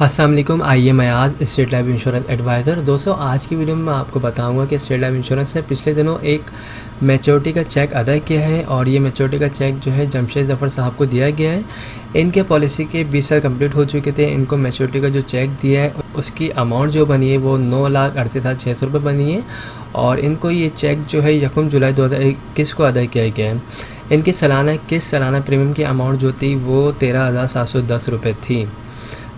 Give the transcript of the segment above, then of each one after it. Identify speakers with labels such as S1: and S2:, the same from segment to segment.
S1: अस्सलाम वालेकुम। आइए मैं आज स्टेट लाइफ इंश्योरेंस एडवाइज़र। दोस्तों, आज की वीडियो में मैं आपको बताऊंगा कि स्टेट लाइफ इंश्योरेंस ने पिछले दिनों एक मैच्योरिटी का चेक अदा किया है और ये मैच्योरिटी का चेक जो है जमशेद ज़फ़र साहब को दिया गया है। इनके पॉलिसी के 20 साल कंप्लीट हो चुके थे। इनको मैच्योरिटी का जो चेक दिया है उसकी अमाउंट जो बनी है वो 9,38,600 रुपये बनी है और इनको ये चेक जो है 1 जुलाई 2021 को अदा किया गया है। इनकी सालाना प्रीमियम की अमाउंट जो थी वो 13,710 रुपये थी।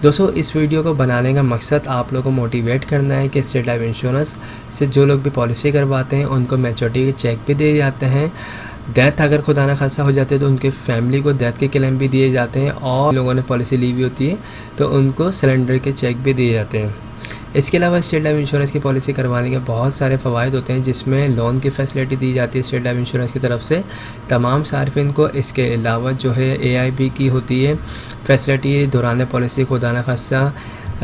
S1: दोस्तों, इस वीडियो को बनाने का मकसद आप लोगों को मोटिवेट करना है कि स्टेट लाइफ इंश्योरेंस से जो लोग भी पॉलिसी करवाते हैं उनको मैच्योरिटी के चेक भी दिए जाते हैं। डेथ अगर खुदा न खास्ता हो जाते हैं तो उनके फैमिली को डेथ के क्लेम भी दिए जाते हैं और लोगों ने पॉलिसी ली हुई होती है तो उनको सिलेंडर के चेक भी दिए जाते हैं। इसके अलावा स्टेट लाइफ इंश्योरेंस की पॉलिसी करवाने के बहुत सारे फ़वाइद होते हैं, जिसमें लोन की फैसिलिटी दी जाती है स्टेट लाइफ इंश्योरेंस की तरफ से तमाम सार्फिन को। इसके अलावा जो है AIB की होती है फैसिलिटी, दौरान पॉलिसी खुदा न खास्ता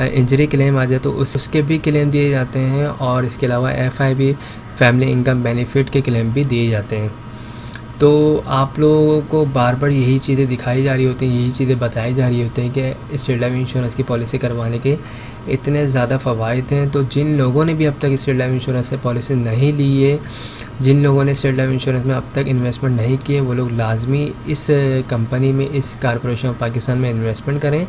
S1: इंजरी क्लेम आ जाए तो उसके भी क्लेम दिए जाते हैं और इसके अलावा FIB फैमिली इनकम बेनिफिट के क्लेम भी दिए जाते हैं। तो आप लोगों को बार बार यही चीज़ें दिखाई जा रही होती हैं, यही चीज़ें बताई जा रही होती हैं कि स्टेट लाइफ इंश्योरेंस की पॉलिसी करवाने के इतने ज़्यादा फ़वाइद हैं। तो जिन लोगों ने भी अब तक स्टेट लाइफ इंश्योरेंस से पॉलिसी नहीं ली है, जिन लोगों ने स्टेट लाइफ इंश्योरेंस में अब तक इन्वेस्टमेंट नहीं किए, वो लोग लाजमी इस कंपनी में, इस कॉरपोरेशन ऑफ पाकिस्तान में इन्वेस्टमेंट करें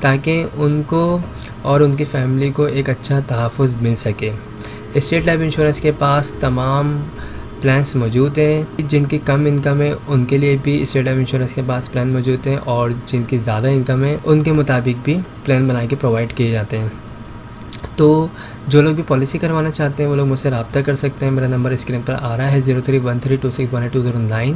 S1: ताकि उनको और उनकी फैमिली को एक अच्छा तहफ़्फ़ुज़ मिल सके। स्टेट लाइफ इंश्योरेंस के पास तमाम प्लान्स मौजूद हैं। जिनकी कम इनकम है उनके लिए भी स्टेट लाइफ इंश्योरेंस के पास प्लान मौजूद हैं और जिनकी ज़्यादा इनकम है उनके मुताबिक भी प्लान बना के प्रोवाइड किए जाते हैं। तो जो लोग भी पॉलिसी करवाना चाहते हैं वो लोग मुझसे रब्ता कर सकते हैं। मेरा नंबर स्क्रीन पर आ रहा है 0313261829।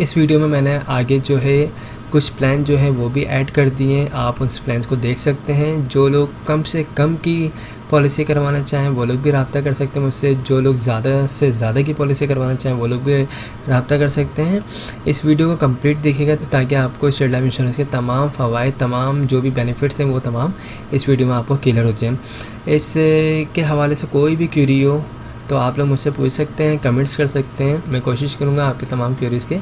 S1: इस वीडियो में मैंने आगे जो है कुछ प्लान जो है वो भी ऐड कर दिए हैं, आप उस प्लान्स को देख सकते हैं। जो लोग कम से कम की पॉलिसी करवाना चाहें वो लोग भी रब्ता कर सकते हैं मुझसे। जो लोग ज़्यादा से ज़्यादा की पॉलिसी करवाना चाहें वो लोग भी रब्ता कर सकते हैं। इस वीडियो को कंप्लीट देखिएगा ताकि आपको स्टेट लाइफ इंश्योरेंस के तमाम फ़वाइद, तमाम जो भी बेनिफिट्स हैं वो तमाम इस वीडियो में आपको क्लियर हो जाए। इसके हवाले से कोई भी क्यूरी हो तो आप लोग मुझसे पूछ सकते हैं, कमेंट्स कर सकते हैं। मैं कोशिश करूँगा आपके तमाम क्यूरीज़ के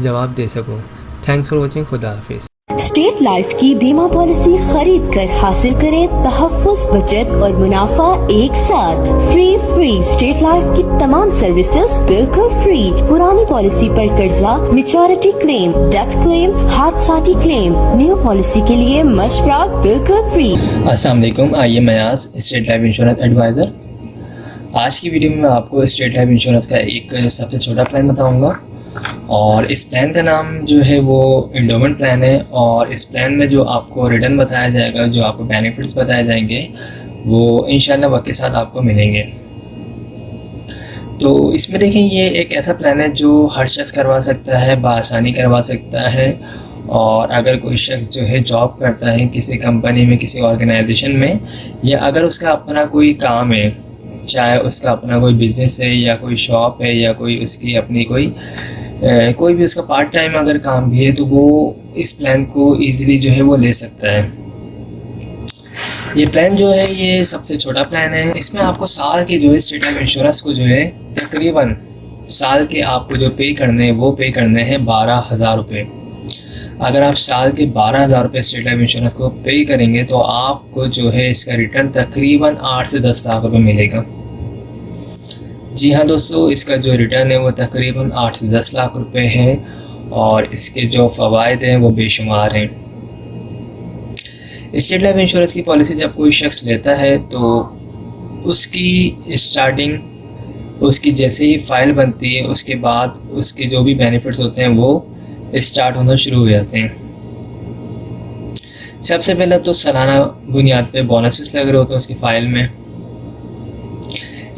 S1: जवाब दे सकूँ। Thanks for watching. खुदा हाफिज़।
S2: स्टेट लाइफ की बीमा पॉलिसी खरीद कर हासिल करें तहफ्फुज़, बचत और मुनाफा एक साथ। फ्री स्टेट लाइफ की तमाम सर्विसेज बिल्कुल फ्री। पुरानी पॉलिसी पर कर्जा, मैच्योरिटी क्लेम, डेथ क्लेम, हादसाती क्लेम, न्यू पॉलिसी के लिए मशवरा बिल्कुल फ्री।
S1: अस्सलाम वालेकुम। आइए मैं आज स्टेट लाइफ इंश्योरेंस एडवाइज़र। आज की वीडियो में मैं आपको स्टेट लाइफ इंश्योरेंस का एक सबसे छोटा प्लान बताऊँगा और इस प्लान का नाम जो है वो इंडोमेंट प्लान है और इस प्लान में जो आपको रिटर्न बताया जाएगा, जो आपको बेनिफिट्स बताए जाएंगे वो इंशाल्लाह वक्त के साथ आपको मिलेंगे। तो इसमें देखें, ये एक ऐसा प्लान है जो हर शख्स करवा सकता है, बआसानी करवा सकता है। और अगर कोई शख्स जो है जॉब करता है किसी कंपनी में, किसी ऑर्गेनाइजेशन में, या अगर उसका अपना कोई काम है, चाहे उसका अपना कोई बिज़नेस है या कोई शॉप है या कोई उसकी अपनी कोई भी उसका पार्ट टाइम अगर काम भी है, तो वो इस प्लान को इजीली जो है वो ले सकता है। ये प्लान जो है ये सबसे छोटा प्लान है। इसमें आपको साल के जो है स्टेट लाइफ इंश्योरेंस को जो है तकरीबन साल के आपको जो पे करने हैं वो पे करने हैं 12,000 रुपये। अगर आप साल के 12,000 रुपये स्टेट लाइफ इंश्योरेंस को पे करेंगे तो आपको जो है इसका रिटर्न तकरीबन 8 से 10 लाख रुपये मिलेगा। जी हाँ दोस्तों, इसका जो रिटर्न है वो तकरीबन 8 से 10 लाख रुपए है और इसके जो फ़वाइद हैं वो बेशुमार हैं। स्टेट लाइफ इंश्योरेंस की पॉलिसी जब कोई शख्स लेता है तो उसकी स्टार्टिंग, उसकी जैसे ही फ़ाइल बनती है उसके बाद उसके जो भी बेनिफिट्स होते हैं वो स्टार्ट होना शुरू हो जाते हैं। सबसे पहले तो सालाना बुनियाद पे बोनसेस लग रहे होते हैं उसकी फ़ाइल में।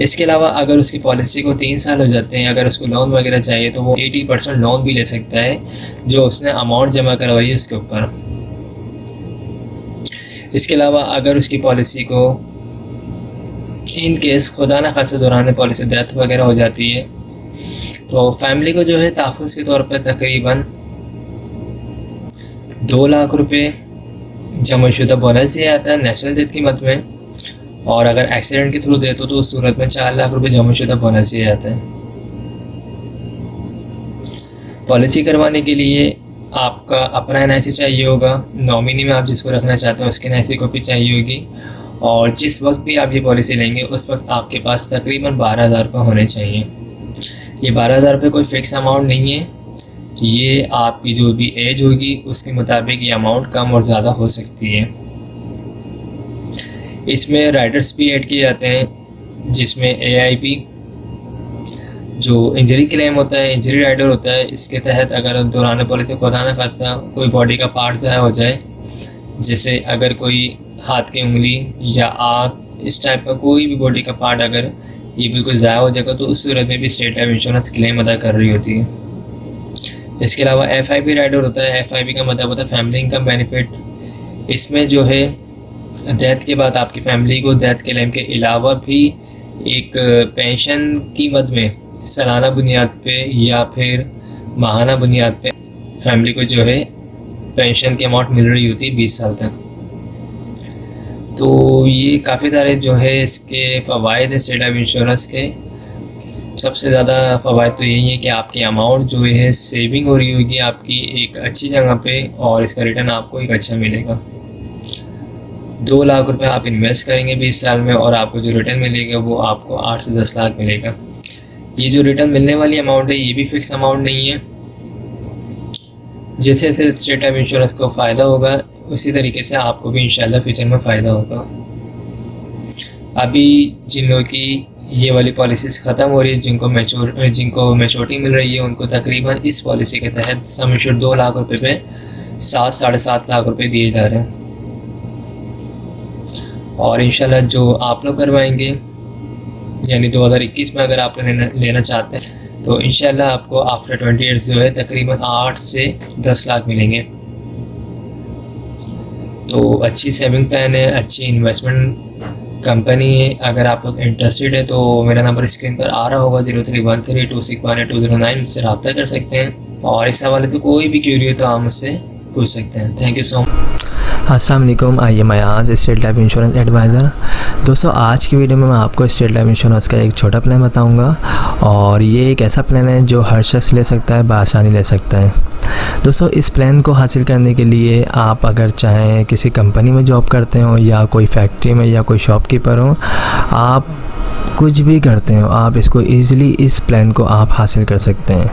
S1: इसके अलावा अगर उसकी पॉलिसी को 3 साल हो जाते हैं, अगर उसको लोन वगैरह चाहिए तो वो 80% लोन भी ले सकता है जो उसने अमाउंट जमा करवाई है उसके ऊपर। इसके अलावा अगर उसकी पॉलिसी को इन केस खुदा न खास्ता दौरान पॉलिसी डेथ वगैरह हो जाती है तो फैमिली को जो है तहफ़्फ़ुज़ के तौर पर तकरीबन 2 लाख रुपये जमाशुदा बोनस दिया जाता है नेशनल डेथ की मद में। और अगर एक्सीडेंट के थ्रू दे तो उस सूरत में 4 लाख रुपये जमाशुदा बोनस दिया जाता है। पॉलिसी करवाने के लिए आपका अपना NIC चाहिए होगा, नॉमिनी में आप जिसको रखना चाहते हैं उसकी NIC कॉपी चाहिए होगी, और जिस वक्त भी आप ये पॉलिसी लेंगे उस वक्त आपके पास तकरीबन 12,000 रुपये होने चाहिए। ये 12,000 रुपये कोई फ़िक्स अमाउंट नहीं है, ये आपकी जो भी एज होगी उसके मुताबिक ये अमाउंट कम और ज़्यादा हो सकती है। इसमें राइडर्स भी ऐड किए जाते हैं, जिसमें AIP जो इंजरी क्लेम होता है, इंजरी राइडर होता है। इसके तहत अगर दौरान पॉलिसी खुदा न खास्ता कोई बॉडी का पार्ट ज़ाया हो जाए, जैसे अगर कोई हाथ की उंगली या आँख, इस टाइप का कोई भी बॉडी का पार्ट अगर ये बिल्कुल ज़ाया हो जाएगा तो उस सूरत में भी स्टेट लाइफ इंश्योरेंस क्लेम अदा कर रही होती है। इसके अलावा FIB राइडर होता है। FIB का मतलब होता है फैमिली इनकम बेनिफिट। इसमें जो है डेथ के बाद आपकी फैमिली को डेथ क्लेम के अलावा भी एक पेंशन की मद में सालाना बुनियाद पे या फिर माहाना बुनियाद पे फैमिली को जो है पेंशन की अमाउंट मिल रही होती है 20 साल तक। तो ये काफ़ी सारे जो है इसके फ़वाइद हैं स्टेट लाइफ इंश्योरेंस के। सबसे ज़्यादा फ़वाइद तो यही है कि आपकी अमाउंट जो है सेविंग हो रही होगी आपकी एक अच्छी जगह पे, और इसका रिटर्न आपको एक अच्छा मिलेगा। 2 लाख रुपए आप इन्वेस्ट करेंगे 20 साल में और आपको जो रिटर्न मिलेगा वो आपको 8 से 10 लाख मिलेगा। ये जो रिटर्न मिलने वाली अमाउंट है ये भी फिक्स अमाउंट नहीं है। जैसे जैसे स्टेट लाइफ इंश्योरेंस को फ़ायदा होगा उसी तरीके से आपको भी इंशाल्लाह फ्यूचर में फ़ायदा होगा। अभी जिन लोगों की ये वाली पॉलिसीज़ ख़त्म हो रही है, जिनको मैच्योरिटी मिल रही है, उनको तकरीबन इस पॉलिसी के तहत सम एश्योर्ड 2 लाख रुपए पे 7-7.5 लाख रुपए दिए जा रहे हैं। और इंशाल्लाह जो आप लोग करवाएंगे यानी 2021 में अगर आप लेना चाहते हैं तो इंशाल्लाह आपको आफ्टर 20 ईयर्स जो है तकरीबन 8 से 10 लाख मिलेंगे। तो अच्छी सेविंग प्लान है, अच्छी इन्वेस्टमेंट कंपनी है। अगर आप लोग इंटरेस्टेड है तो मेरा नंबर स्क्रीन पर आ रहा होगा 0313261209, मुझसे रब्ता कर सकते हैं। और इस हवाले तो कोई भी क्यूरी हो तो आप मुझसे पूछ सकते हैं। Thank you so much.
S3: अस्सलाम वालेकुम, I am Ayaz, State Life Insurance advisor. दोस्तों आज की वीडियो में मैं आपको स्टेट लाइफ इंश्योरेंस का एक छोटा प्लान बताऊंगा, और ये एक ऐसा प्लान है जो हर शख्स ले सकता है, बआसानी ले सकता है। दोस्तों इस प्लान को हासिल करने के लिए आप अगर चाहें किसी कंपनी में जॉब करते हो या कोई फैक्ट्री में या कोई शॉपकीपर हो, आप कुछ भी करते हो, आप इसको ईज़िली इस प्लान को आप हासिल कर सकते हैं।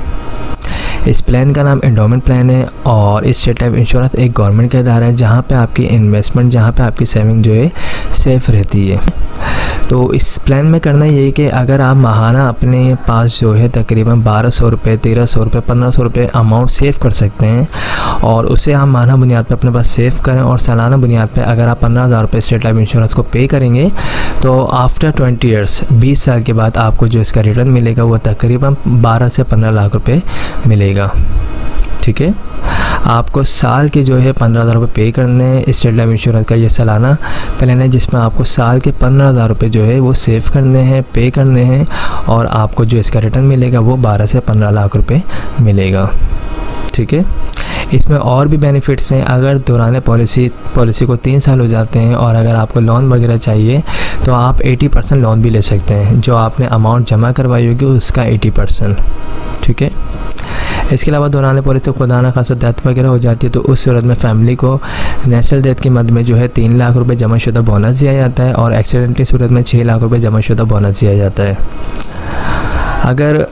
S3: इस प्लान का नाम एंडोमेंट प्लान है, और इस स्टेट लाइफ इंश्योरेंस एक गवर्नमेंट का इदारा है जहाँ पे आपकी इन्वेस्टमेंट, जहाँ पे आपकी सेविंग जो है सेफ़ रहती है। तो इस प्लान में करना ये है कि अगर आप माहाना अपने पास जो है तकरीबन 1200 रुपये, 1300 रुपये, 1500 रुपये अमाउंट सेव कर सकते हैं, और उसे आप माहाना बुनियाद पे अपने पास सेव करें, और सालाना बुनियाद पे अगर आप 15,000 रुपये स्टेट लाइफ इंश्योरेंस को पे करेंगे तो आफ्टर 20 ईयर्स 20 साल के बाद आपको जो इसका रिटर्न मिलेगा वो तकरीबन 12 से 15 लाख रुपये मिलेगा। ठीक है, आपको साल के जो है 15,000 रुपये पे करने हैं। स्टेट लाइफ इंश्योरेंस का ये सालाना प्लान है जिसमें आपको साल के 15,000 रुपये जो है वो सेव करने हैं, पे करने हैं, और आपको जो इसका रिटर्न मिलेगा वो 12 से 15 लाख रुपये मिलेगा। ठीक है, इसमें और भी बेनिफिट्स हैं। अगर दौरान पॉलिसी को 3 साल हो जाते हैं और अगर आपको लोन वगैरह चाहिए तो आप 80% लोन भी ले सकते हैं, जो आपने अमाउंट जमा करवाई होगी उसका 80%। ठीक है, इसके अलावा दौरान पॉलिसी खुदा न खासा डेथ वगैरह हो जाती है तो उस सूरत में फ़ैमिली को नेशनल डेथ की मद में जो है 3 लाख रुपए जमाशुदा बोनस दिया जाता है, और एक्सीडेंटली सूरत में 6 लाख रुपए जमाशुदा बोनस दिया जाता है। अगर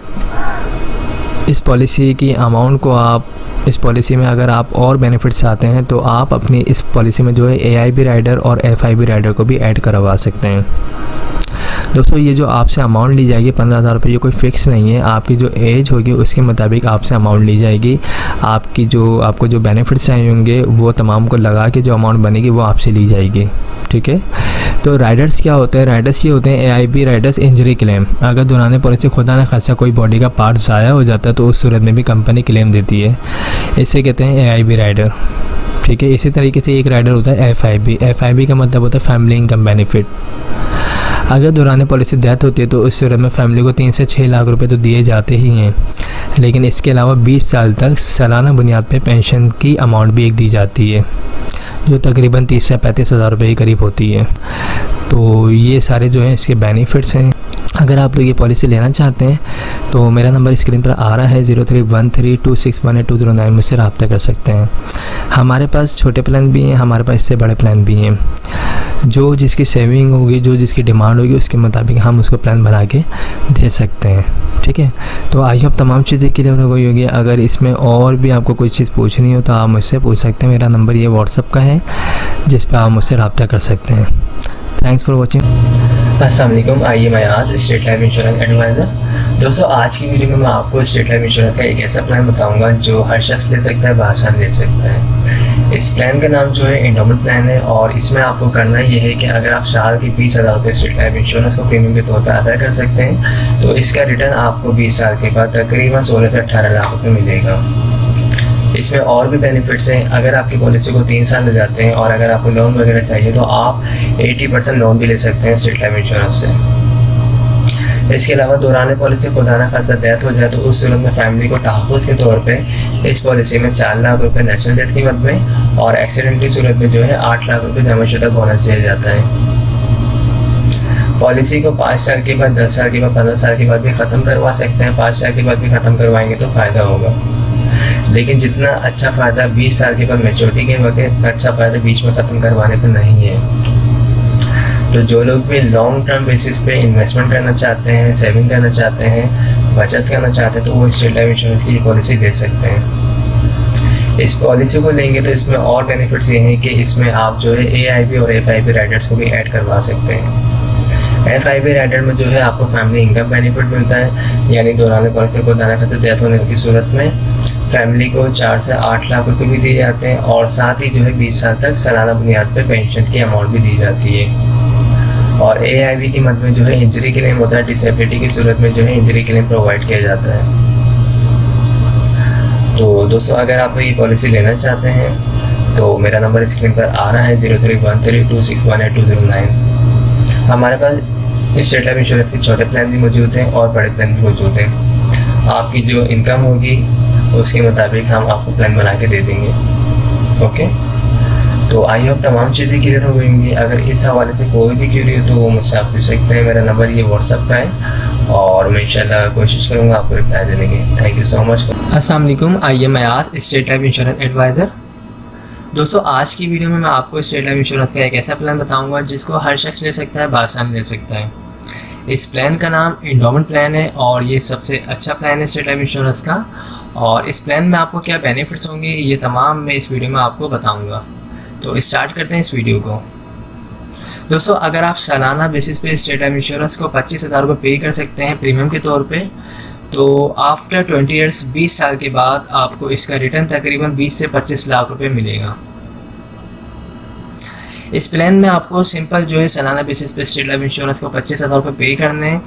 S3: इस पॉलिसी की अमाउंट को आप इस पॉलिसी में अगर आप और बेनिफिट्स चाहते हैं तो आप अपनी इस पॉलिसी में जो है AIB राइडर और FIB राइडर को भी ऐड करवा सकते हैं। दोस्तों ये जो आपसे अमाउंट ली जाएगी 15,000 रुपये, ये कोई फ़िक्स नहीं है। आपकी जो एज होगी उसके मुताबिक आपसे अमाउंट ली जाएगी। आपको जो बेनिफिट्स चाहिए होंगे वो तमाम को लगा के जो अमाउंट बनेगी वो आपसे ली जाएगी। ठीक है, तो राइडर्स क्या होते हैं? राइडर्स ये होते हैं AIB राइडर्स इंजरी क्लेम। अगर दौरान पॉलिसी खुदा न खासा कोई बॉडी का पार्ट ज़ाया हो जाता है तो उस सूरत में भी कंपनी क्लेम देती है, इसे कहते हैं AIB राइडर। ठीक है, इसी तरीके से एक राइडर होता है FIB का मतलब होता है फैमिली इनकम बेनिफिट। अगर दौरान पॉलिसी डेथ होती है तो उस सूरत में फैमिली को 3 से 6 लाख रुपए तो दिए जाते ही हैं, लेकिन इसके अलावा 20 साल तक सालाना बुनियाद पे पेंशन की अमाउंट भी एक दी जाती है, जो तकरीबन 30 से 35 हज़ार रुपये के करीब होती है। तो ये सारे जो हैं इसके बेनिफिट्स हैं। अगर आप लोग ये पॉलिसी लेना चाहते हैं तो मेरा नंबर स्क्रीन पर आ रहा है 031326182009, मुझसे रब्ता कर सकते हैं। हमारे पास छोटे प्लान भी हैं, हमारे पास इससे बड़े प्लान भी हैं। जो जिसकी सेविंग होगी, जो जिसकी डिमांड होगी, उसके मुताबिक हम उसको प्लान बना के दे सकते हैं। ठीक है, तो आई होप तमाम चीज़ें क्लियर हो गई होगी। अगर इसमें और भी आपको कोई चीज़ पूछनी हो तो आप मुझसे पूछ सकते हैं। मेरा नंबर ये व्हाट्सअप का है जिस पर आप मुझसे रब्ता कर सकते हैं। Thanks for watching.
S1: अस्सलाम वालेकुम, आइए मैं आज स्टेट लाइफ इंश्योरेंस एडवाइज़र। दोस्तों, आज की वीडियो में मैं आपको स्टेट लाइफ इंश्योरेंस का एक ऐसा प्लान बताऊंगा जो हर शख्स ले सकता है, बआसानी ले सकता है। इस प्लान का नाम जो है एंडोमेंट प्लान है और इसमें आपको करना ये है कि अगर आप साल के 20,000 रुपये स्टेट लाइफ इंश्योरेंस को प्रीमियम के तौर पर अदा कर सकते हैं तो इसका रिटर्न आपको 20 साल के बाद तकरीबन 16 से 18 लाख रुपये मिलेगा। इसमें और भी बेनिफिट्स हैं। अगर आपकी पॉलिसी को 3 साल मिल जाते हैं और अगर आपको लोन वगैरह चाहिए तो आप 80% लोन भी ले सकते हैं स्टेट लाइफ इंश्योरेंस से। इसके अलावा दौरान पॉलिसी खुदा न खास्ता डेथ हो जाए तो उस सूरत में फैमिली को तहफ़्फ़ुज़ के तौर पे इस पॉलिसी में 4 लाख रुपए नेचुरल डेथ की मद में और एक्सीडेंट की सूरत में जो है 8 लाख रुपए जमाशुदा बोनस दिया जाता है। पॉलिसी को 5 साल के बाद, 10 साल के बाद, 15 साल के बाद भी ख़त्म करवा सकते हैं। 5 साल के बाद भी ख़त्म करवाएंगे तो फ़ायदा होगा, लेकिन जितना अच्छा फ़ायदा 20 साल के बाद मैच्योरिटी के वक्त, इतना अच्छा फ़ायदा बीच में ख़त्म करवाने पर नहीं है। तो जो लोग भी लॉन्ग टर्म बेसिस पे इन्वेस्टमेंट करना चाहते हैं, सेविंग करना चाहते हैं, बचत करना चाहते हैं तो वो स्टेट लाइफ इंश्योरेंस की पॉलिसी ले सकते हैं। इस पॉलिसी को लेंगे तो इसमें और बेनिफिट्स ये हैं कि इसमें आप जो है AIB और FIB राइडर्स को भी ऐड करवा सकते हैं। FIB राइडर में जो है आपको फैमिली इनकम बेनिफिट मिलता है, यानी दौरान पॉलिसी को दाना खाते डेथ होने की सूरत में फैमिली को 4 से 8 लाख रुपए भी दिए जाते हैं और साथ ही जो है 20 साल तक सालाना बुनियाद पर पेंशन की अमाउंट भी दी जाती है। और AIB की मद में जो है इंजरी क्लेम होता है, डिसेबिलिटी की सूरत में जो है इंजरी क्लेम प्रोवाइड किया जाता है। तो दोस्तों, अगर आप ये पॉलिसी लेना चाहते हैं तो मेरा नंबर स्क्रीन पर आ रहा है 031326182009। हमारे पास स्टेट लाइफ इंश्योरेंस के छोटे प्लान भी मौजूद हैं और बड़े प्लान भी मौजूद हैं। आपकी जो इनकम होगी उसके मुताबिक हम आपको प्लान बना के दे देंगे। ओके, तो आई होप तमाम चीज़ें क्लियर हो गई होंगी। अगर इस हवाले से कोई भी क्यूरी हो तो वो मुझसे आप पूछ सकते हैं। मेरा नंबर ये व्हाट्सअप का है और मैं इंशाल्लाह कोशिश करूँगा आपको रिप्लाई देने की। Thank you so much.
S3: अस्सलाम वालेकुम, आइए मैं आज स्टेट लाइफ इंश्योरेंस एडवाइज़र। दोस्तों, आज की वीडियो में मैं आपको स्टेट लाइफ इंश्योरेंस का एक ऐसा प्लान बताऊँगा जिसको हर शख्स ले सकता है, बआसानी ले सकता है। इस प्लान का नाम एंडोमेंट प्लान है और ये सबसे अच्छा प्लान है स्टेट लाइफ इंश्योरेंस का। और इस प्लान में आपको क्या बेनिफिट्स होंगे ये तमाम मैं इस वीडियो में आपको बताऊँगा। तो स्टार्ट करते हैं इस वीडियो को। दोस्तों, अगर आप सालाना बेसिस पे स्टेट लाइफ इंश्योरेंस को 25,000 रुपये पे कर सकते हैं प्रीमियम के तौर पे, तो आफ्टर 20 ईयर्स 20 साल के बाद आपको इसका रिटर्न तकरीबन 20 से 25 लाख रुपए मिलेगा। इस प्लान में आपको सिंपल जो है सालाना बेसिस पे स्टेट लाइफ इंश्योरेंस को 25,000 रुपये पे करने हैं।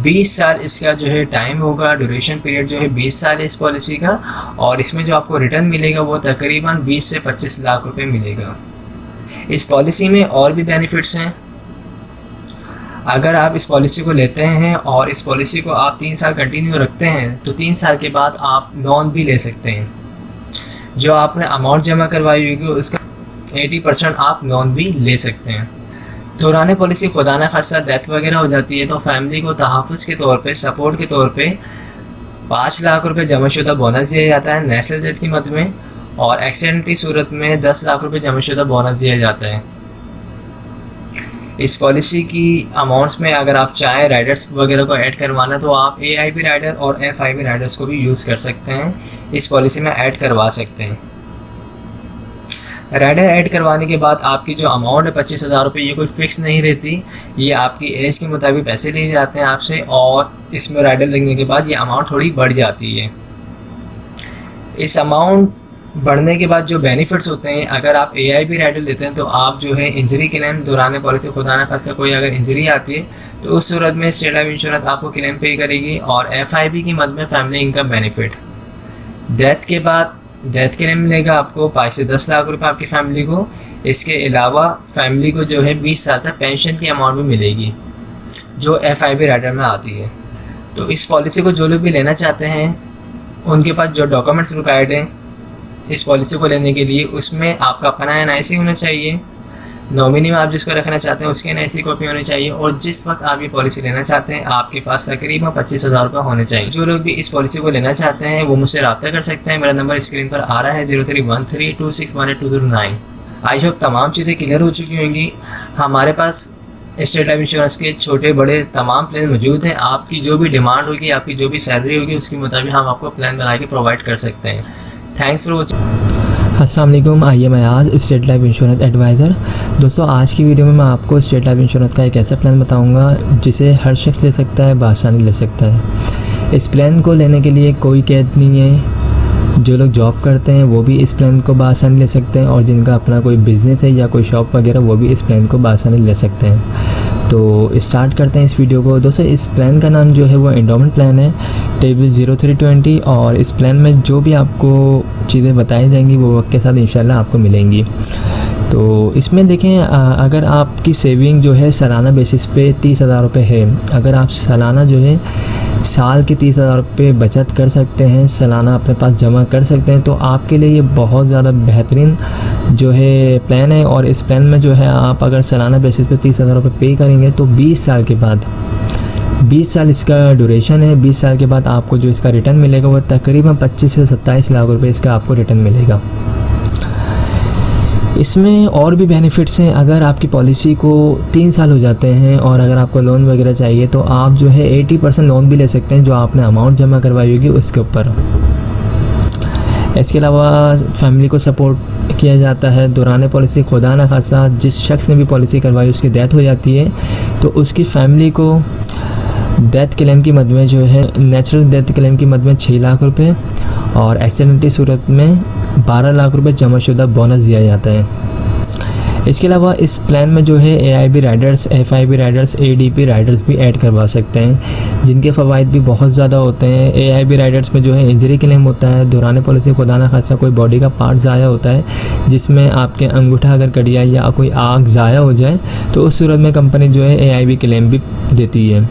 S3: 20 साल इसका जो है टाइम होगा, ड्यूरेशन पीरियड जो है 20 साल है इस पॉलिसी का और इसमें जो आपको रिटर्न मिलेगा वो तकरीबन 20 से 25 लाख रुपए मिलेगा। इस पॉलिसी में और भी बेनिफिट्स हैं। अगर आप इस पॉलिसी को लेते हैं और इस पॉलिसी को आप 3 साल कंटिन्यू रखते हैं तो 3 साल के बाद आप लोन भी ले सकते हैं। जो आपने अमाउंट जमा करवाई होगी उसका 80% आप लोन भी ले सकते हैं। दौरान पॉलिसी खुदा न खास्ता डेथ वगैरह हो जाती है तो फैमिली को तहफ़्फ़ुज़ के तौर पे, सपोर्ट के तौर पे 5 लाख रुपए जमाशुदा बोनस दिया जाता है नेचुरल डेथ की मद में और एक्सीडेंट की सूरत में 10 लाख रुपए जमाशुदा बोनस दिया जाता है। इस पॉलिसी की अमाउंट्स में अगर आप चाहें राइडर्स वगैरह को ऐड करवाना तो आप AIB राइडर और FIB राइडर्स को भी यूज़ कर सकते हैं, इस पॉलिसी में ऐड करवा सकते हैं। राइडर ऐड करवाने के बाद आपकी जो अमाउंट है 25,000 रुपये, ये कोई फ़िक्स नहीं रहती, ये आपकी एज के मुताबिक पैसे लिए जाते हैं आपसे और इसमें राइडर लगने के बाद ये अमाउंट थोड़ी बढ़ जाती है। इस अमाउंट बढ़ने के बाद जो बेनिफिट्स होते हैं, अगर आप AIB राइडर लेते हैं तो आप जो है इंजरी क्लेम दौरान पॉलिसी खुदा न खास्ता कोई अगर इंजरी आती है तो उस सूरत में स्टेट लाइफ इंश्योरेंस आपको क्लेम पे करेगी। और FIB की मद में फैमिली इनकम बेनिफिट, डेथ के बाद डेथ क्लेम मिलेगा आपको 5 से 10 लाख रुपए आपकी फैमिली को। इसके अलावा फैमिली को जो है 20 साल तक पेंशन की अमाउंट भी मिलेगी जो FIB राइडर में आती है। तो इस पॉलिसी को जो लोग भी लेना चाहते हैं उनके पास जो डॉक्यूमेंट्स रिक्वायर्ड हैं इस पॉलिसी को लेने के लिए, उसमें आपका अपना NIC होना चाहिए,
S1: नॉमिनी में आप जिसको रखना चाहते हैं उसकी NIC कॉपी होनी चाहिए और जिस वक्त आप ये पॉलिसी लेना चाहते हैं आपके पास तकरीबन 25,000 रुपये होने चाहिए। जो लोग भी इस पॉलिसी को लेना चाहते हैं वो मुझसे रब्ता कर सकते हैं। मेरा नंबर स्क्रीन पर आ रहा है 0313261829। आई होप तमाम चीज़ें क्लियर हो चुकी होंगी। हमारे पास स्टेट लाइफ इंश्योरेंस के छोटे बड़े तमाम प्लान मौजूद हैं। आपकी जो भी डिमांड होगी, आपकी जो भी सैलरी होगी, उसके मुताबिक हम आपको प्लान बना के प्रोवाइड कर सकते हैं। Thanks for watching.
S3: अस्सलाम वालेकुम, आइए मैं आज स्टेट लाइफ इंश्योरेंस एडवाइज़र। दोस्तों आज की वीडियो में मैं आपको स्टेट लाइफ इंश्योरेंस का एक ऐसा प्लान बताऊंगा जिसे हर शख्स ले सकता है, बआसानी ले सकता है। इस प्लान को लेने के लिए कोई कैद नहीं है। जो लोग जॉब करते हैं वो भी इस प्लान को बआसानी ले सकते हैं और जिनका अपना कोई बिज़नेस है या कोई शॉप वगैरह वो भी इस प्लान को बआसानी ले सकते हैं। तो स्टार्ट करते हैं इस वीडियो को। दोस्तों इस प्लान का नाम जो है वो एंडोमेंट प्लान है, टेबल 0320। और इस प्लान में जो भी आपको चीज़ें बताई जाएंगी वो वक्त के साथ इंशाल्लाह आपको मिलेंगी। तो इसमें देखें, अगर आपकी सेविंग जो है सालाना बेसिस पे 30,000 रुपये है, अगर आप सालाना जो है साल के 30,000 रुपये बचत कर सकते हैं, सालाना अपने पास जमा कर सकते हैं, तो आपके लिए ये बहुत ज़्यादा बेहतरीन जो है प्लान है। और इस प्लान में जो है आप अगर सालाना बेसिस पे 30,000 रुपये पे करेंगे तो 20 साल के बाद, 20 साल इसका ड्यूरेशन है, 20 साल के बाद आपको जो इसका रिटर्न मिलेगा वो तकरीबन 25 से 27 लाख रुपये इसका आपको रिटर्न मिलेगा। इसमें और भी बेनिफिट्स हैं। अगर आपकी पॉलिसी को 3 साल हो जाते हैं और अगर आपको लोन वगैरह चाहिए तो आप जो है 80% लोन भी ले सकते हैं जो आपने अमाउंट जमा करवाई होगी उसके ऊपर। इसके अलावा फैमिली को सपोर्ट किया जाता है। दौरान पॉलिसी खुदा न खासा जिस शख्स ने भी पॉलिसी करवाई उसकी डेथ हो जाती है तो उसकी फैमिली को डेथ क्लेम की मद में जो है नेचुरल डेथ क्लेम की मद में 6 लाख रुपए और एक्सीडेंट की सूरत में 12 लाख रुपए जमाशुदा बोनस दिया जाता है। इसके अलावा इस प्लान में जो है AIB Riders, FIB Riders, ADP Riders भी ऐड करवा सकते हैं जिनके फ़वाइद भी बहुत ज़्यादा होते हैं। AIB राइडर्स में जो है इंजरी क्लेम होता है, दौरान पॉलिसी खुदा न खासा कोई बॉडी का पार्ट ज़ाया होता है जिसमें आपके अंगूठा अगर कट जाए या कोई आग ज़ाया हो जाए तो उस सूरत में कंपनी जो है AIB क्लेम भी देती है।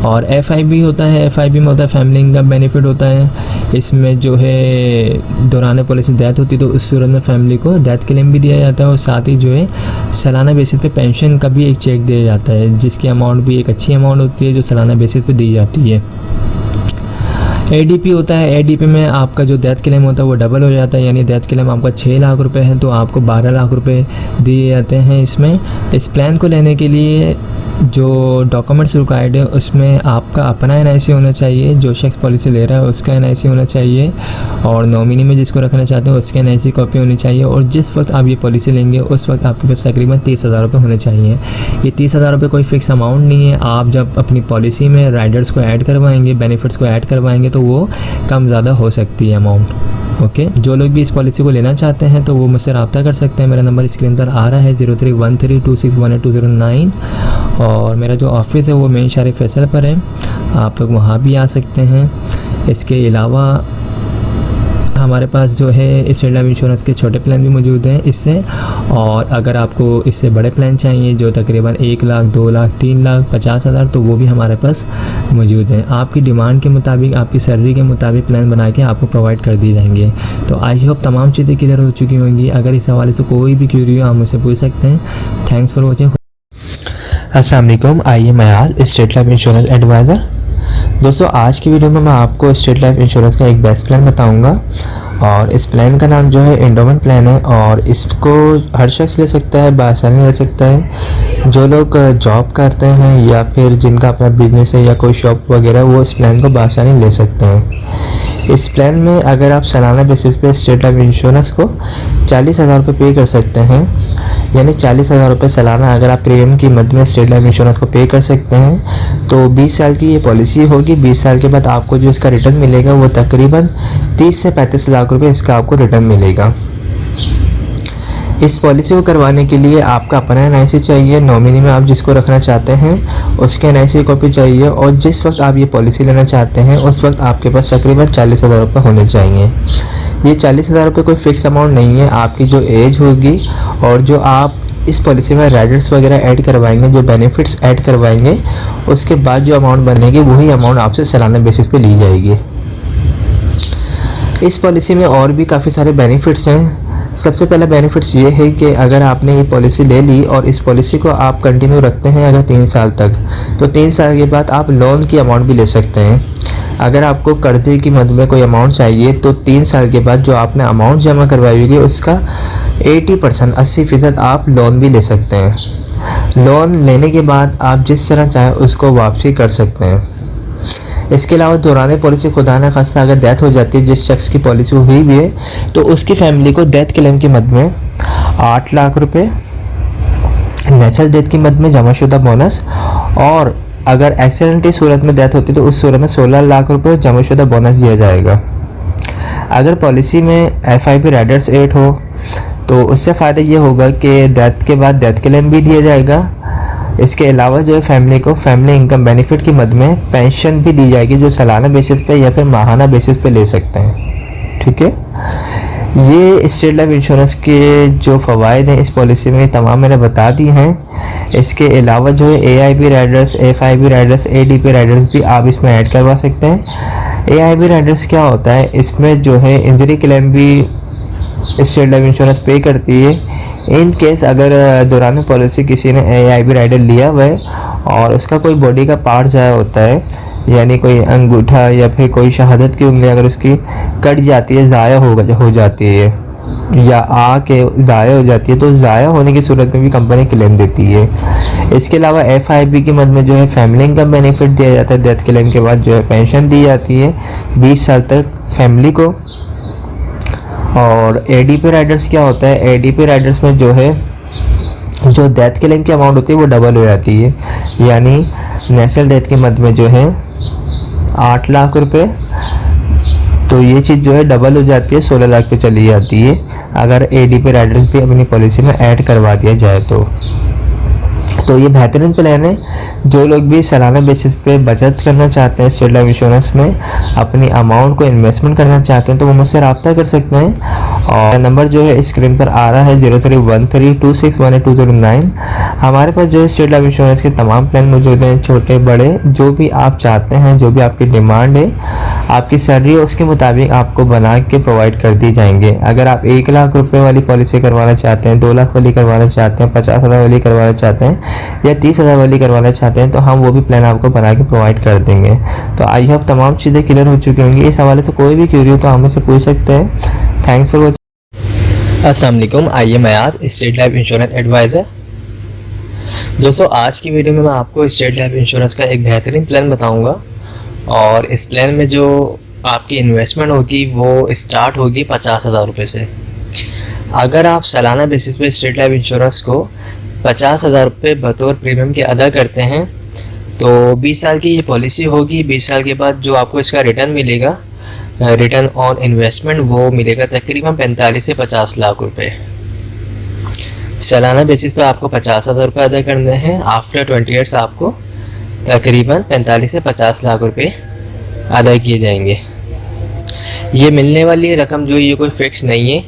S3: और FIB होता है, FIB में होता है फैमिली का बेनिफिट होता है। इसमें जो है दौरान पॉलिसी डेथ होती है तो उस सूरत में फैमिली को डेथ क्लेम भी दिया जाता है और साथ ही जो है सालाना बेसिस पे पेंशन का भी एक चेक दिया जाता है जिसकी अमाउंट भी एक अच्छी अमाउंट होती है जो सालाना बेसिस पे दी जाती है। ADP होता है, ADP में आपका जो डेथ क्लेम होता है वो डबल हो जाता है, यानी डेथ क्लेम आपका 6 लाख रुपए है तो आपको 12 लाख रुपए दिए जाते हैं। इसमें इस प्लान को लेने के लिए जो डॉक्यूमेंट्स रिक्वायर्ड है उसमें आपका अपना NIC होना चाहिए, जो शख्स पॉलिसी ले रहा है उसका NIC होना चाहिए और नॉमिनी में जिसको रखना चाहते हैं उसके NIC कॉपी होनी चाहिए और जिस वक्त आप ये पॉलिसी लेंगे उस वक्त आपके पास तकरीबन 30,000 रुपये होने चाहिए। ये 30,000 रुपये कोई फ़िक्स अमाउंट नहीं है। आप जब अपनी पॉलिसी में राइडर्स को ऐड करवाएंगे, बेनिफिट्स को ऐड करवाएंगे तो वो कम ज़्यादा हो सकती है अमाउंट। ओके, जो लोग भी इस पॉलिसी को लेना चाहते हैं तो वो मुझसे रब्ता कर सकते हैं। मेरा नंबर स्क्रीन पर आ रहा है 0313261829 और मेरा जो ऑफिस है वो मेन शहर फैसल पर है, आप लोग वहाँ भी आ सकते हैं। इसके अलावा हमारे पास जो है स्टेट लाइफ इंश्योरेंस के छोटे प्लान भी मौजूद हैं इससे, और अगर आपको इससे बड़े प्लान चाहिए जो तकरीबन 1 लाख, 2 लाख, 3 लाख, 50,000 तो वो भी हमारे पास मौजूद हैं। आपकी डिमांड के मुताबिक, आपकी सैलरी के मुताबिक प्लान बना के आपको प्रोवाइड कर दिए जाएंगे। तो आई होप तमाम चीज़ें क्लियर हो चुकी होंगी। अगर इस हवाले से कोई भी क्यूरी हो आप मुझसे पूछ सकते हैं। Thanks for watching. अस्सलाम वालेकुम, आइए मैं आज स्टेट लाइफ इंश्योरेंस एडवाइज़र। दोस्तों आज की वीडियो में मैं आपको स्टेट लाइफ इंश्योरेंस का एक बेस्ट प्लान बताऊंगा और इस प्लान का नाम जो है एंडोमेंट प्लान है और इसको हर शख्स ले सकता है, बआसानी ले सकता है। जो लोग जॉब करते हैं या फिर जिनका अपना बिजनेस है या कोई शॉप वगैरह वो इस प्लान को बआसानी ले सकते हैं। इस प्लान में अगर आप सालाना बेसिस पे स्टेट लाइफ इंश्योरेंस को 40,000 रुपये पे कर सकते हैं, यानी 40,000 रुपये सालाना अगर आप प्रीमियम की मद में स्टेट लाइफ इंश्योरेंस को पे कर सकते हैं तो 20 साल की ये पॉलिसी होगी। 20 साल के बाद आपको जो इसका रिटर्न मिलेगा वो तकरीबन 30 से 35 लाख रुपये इसका आपको रिटर्न मिलेगा। इस पॉलिसी को करवाने के लिए आपका अपना NIC चाहिए, नॉमिनी में आप जिसको रखना चाहते हैं उसके NIC कॉपी चाहिए और जिस वक्त आप ये पॉलिसी लेना चाहते हैं उस वक्त आपके पास तकरीबन 40,000 रुपये होने चाहिए। ये 40,000 रुपये कोई फ़िक्स अमाउंट नहीं है, आपकी जो एज होगी और जो आप इस पॉलिसी में राइडर्स वगैरह ऐड करवाएंगे, जो बेनिफिट्स ऐड करवाएंगे, उसके बाद जो अमाउंट बनेगी वही अमाउंट आपसे सालाना बेसिस पे ली जाएगी। इस पॉलिसी में और भी काफ़ी सारे बेनिफिट्स हैं सबसे पहला बेनिफिट्स ये है कि अगर आपने ये पॉलिसी ले ली और इस पॉलिसी को आप कंटिन्यू रखते हैं अगर 3 साल तक, तो 3 साल के बाद आप लोन की अमाउंट भी ले सकते हैं। अगर आपको कर्जे की मद में कोई अमाउंट चाहिए तो 3 साल के बाद जो आपने अमाउंट जमा करवाई होगी उसका 80% 80% आप लोन भी ले सकते हैं। लोन लेने के बाद आप जिस तरह चाहें उसको वापसी कर सकते हैं। इसके अलावा दौरान पॉलिसी खुदा न खास्ता अगर डेथ हो जाती है जिस शख्स की पॉलिसी हुई भी है तो उसकी फैमिली को डेथ क्लेम की मद में 8 लाख रुपए, नेचुरल डेथ की मद में जमाशुदा बोनस, और अगर एक्सीडेंट की सूरत में डेथ होती है तो उस सूरत में 16 लाख रुपए जमाशुदा बोनस दिया जाएगा। अगर पॉलिसी में FIP राइडर्स 8 हो तो उससे फ़ायदा ये होगा कि डेथ के बाद डेथ क्लेम भी दिया जाएगा। इसके अलावा जो है फैमिली को फैमिली इनकम बेनिफिट की मद में पेंशन भी दी जाएगी जो सालाना बेसिस पे या फिर माहाना बेसिस पे ले सकते हैं। ठीक है, ये स्टेट लाइफ इंश्योरेंस के जो फ़वाइद हैं इस पॉलिसी में तमाम मैंने बता दी हैं। इसके अलावा जो है AIP Riders, FIP Riders, ADP Riders भी आप इसमें ऐड करवा सकते हैं। AIP राइडर्स क्या होता है, इसमें जो है इंजरी क्लेम भी स्टेट लाइफ इंश्योरेंस पे करती है। इन केस अगर दौरान पॉलिसी किसी ने AIP राइडर लिया हुआ है और उसका कोई बॉडी का पार्ट ज़ाया होता है, यानी कोई अंगूठा या फिर कोई शहादत की उंगली अगर उसकी कट जाती है, ज़ाया हो जाती है या आके ज़ाया हो जाती है, तो ज़ाया होने की सूरत में भी कंपनी क्लेम देती है। इसके अलावा FIP की मद में जो है फैमिली इनकम बेनिफिट दिया जाता है। डेथ क्लेम के बाद जो है पेंशन दी जाती है 20 साल तक फैमिली को। और ADP राइडर्स क्या होता है, ADP राइडर्स में जो है जो डेथ क्लेम की अमाउंट होती है वो डबल हो जाती है, यानी नेशनल डेथ की मद में जो है 8 लाख रुपए, तो ये चीज़ जो है डबल हो जाती है 16 लाख पे चली जाती है अगर ADP राइडर्स भी अपनी पॉलिसी में ऐड करवा दिया जाए तो ये बेहतरीन प्लान है। जो लोग भी सालाना बेसिस पे बचत करना चाहते हैं स्टेट लाइफ इंश्योरेंस में, अपनी अमाउंट को इन्वेस्टमेंट करना चाहते हैं, तो वो मुझसे रब्ता कर सकते हैं। और नंबर जो है स्क्रीन पर आ रहा है 0313261209। हमारे पास जो है स्टेट लाइफ इंश्योरेंस के तमाम प्लान मौजूद हैं, छोटे बड़े, जो भी आप चाहते हैं, जो भी आपकी डिमांड है, आपकी सैलरी है उसके मुताबिक आपको बना के प्रोवाइड कर दी जाएंगे। अगर आप 1 लाख रुपए वाली पॉलिसी करवाना चाहते हैं, 2 लाख वाली करवाना चाहते हैं, 50,000 वाली करवाना चाहते हैं या 30,000 वाली करवाना चाहते हैं, तो हम वो भी प्लान आपको बना के प्रोवाइड कर देंगे। तो आई होप तमाम चीज़ें क्लियर हो चुकी होंगी। इस हवाले से कोई भी क्यूरी हो तो हमें से पूछ सकते हैं। Thanks for watching.
S1: अस्सलाम वालेकुम, आइए मैं आज स्टेट लाइफ इंश्योरेंस एडवाइज़र। दोस्तों आज की वीडियो में मैं आपको स्टेट लाइफ इंश्योरेंस का एक बेहतरीन प्लान बताऊंगा और इस प्लान में जो आपकी इन्वेस्टमेंट होगी वो स्टार्ट होगी 50,000 रुपये से। अगर आप सालाना बेसिस पे स्टेट लाइफ इंश्योरेंस को 50,000 रुपये बतौर प्रीमियम के अदा करते हैं तो 20 साल की ये पॉलिसी होगी। 20 साल के बाद जो आपको इसका रिटर्न मिलेगा, रिटर्न ऑन इन्वेस्टमेंट, वो मिलेगा तकरीबन 45 से 50 लाख रुपए। सालाना बेसिस पे आपको 50,000 रुपये अदा करने हैं। आफ्टर 20 ईयर्स आपको तकरीबन 45 से 50 लाख रुपए अदा किए जाएंगे। ये मिलने वाली रकम जो ये कोई फिक्स नहीं है।